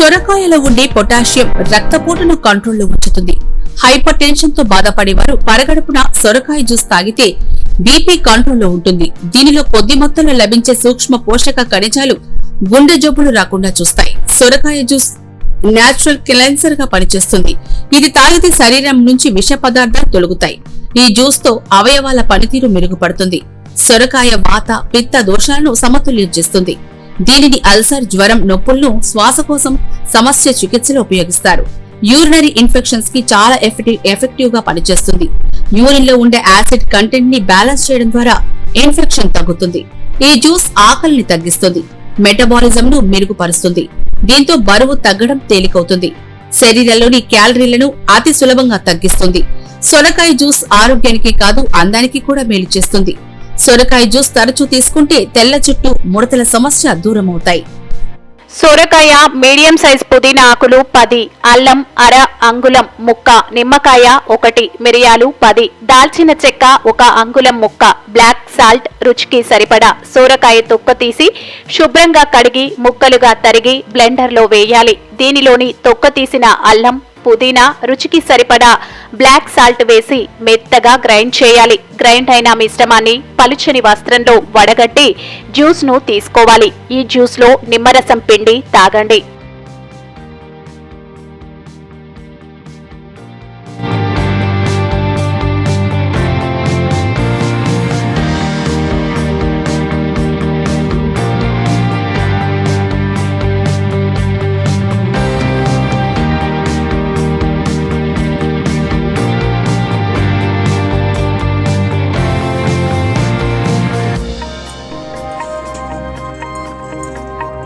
సొరకాయలో ఉండే పొటాషియం రక్తపోటును కంట్రోల్లో ఉంచుతుంది. హైపర్ టెన్షన్ తో బాధపడేవారు పరగడుపున సొరకాయ జ్యూస్ తాగితే బీపీ కంట్రోల్లో ఉంటుంది. దీనిలో కొద్ది మొత్తంలో లభించే సూక్ష్మ పోషక ఖనిజాలు గుండె జబ్బులు రాకుండా చూస్తాయి. సొరకాయ జ్యూస్ నేచురల్ క్లెన్సర్ గా పనిచేస్తుంది. ఇది తాగితే శరీరం నుంచి విష పదార్థాలు తొలగుతాయి. ఈ జ్యూస్ తో అవయవాల పనితీరు మెరుగుపడుతుంది. సొరకాయ వాత పిత్త దోషాలను సమతుల్యం చేస్తుంది. దీనిని అల్సర్, జ్వరం, నొప్పులను, శ్వాసకోశం సమస్య చికిత్సలో ఉపయోగిస్తారు. యూరినరీ ఇన్ఫెక్షన్స్ కి చాలా ఎఫెక్టివ్ గా పనిచేస్తుంది. యూరిన్ లో ఉండే యాసిడ్ కంటెంట్ ని బ్యాలెన్స్ చేయడం ద్వారా ఇన్ఫెక్షన్ తగ్గుతుంది. ఈ జ్యూస్ ఆకలిని తగ్గిస్తుంది, మెటబాలిజం ను మెరుగుపరుస్తుంది. దీంతో బరువు తగ్గడం తేలికవుతుంది. శరీరంలోని క్యాలరీలను అతి సులభంగా తగ్గిస్తుంది. సొరకాయ జ్యూస్ ఆరోగ్యానికి కాదు, అందానికి కూడా మేలు చేస్తుంది. సొరకాయ జ్యూస్ తరచూ తీసుకుంటే తెల్ల చుట్టూ, ముడతల సమస్య దూరమవుతాయి. సొరకాయ మీడియం సైజ్ పుదీనా ఆకులు 10, అల్లం అర అంగుళం ముక్క, నిమ్మకాయ 1, మిరియాలు 10, దాల్చిన చెక్క 1 అంగుళం ముక్క, బ్లాక్ సాల్ట్ రుచికి సరిపడా. సొరకాయ తొక్క తీసి శుభ్రంగా కడిగి ముక్కలుగా తరిగి బ్లెండర్లో వేయాలి. దీనిలోని తొక్క తీసిన అల్లం, పుదీనా, రుచికి సరిపడా బ్లాక్ సాల్ట్ వేసి మెత్తగా గ్రైండ్ చేయాలి. గ్రైండ్ అయిన మిశ్రమాన్ని పలుచని వస్త్రంలో వడగట్టి జ్యూస్ ను తీసుకోవాలి. ఈ జ్యూస్ లో నిమ్మరసం పిండి తాగండి.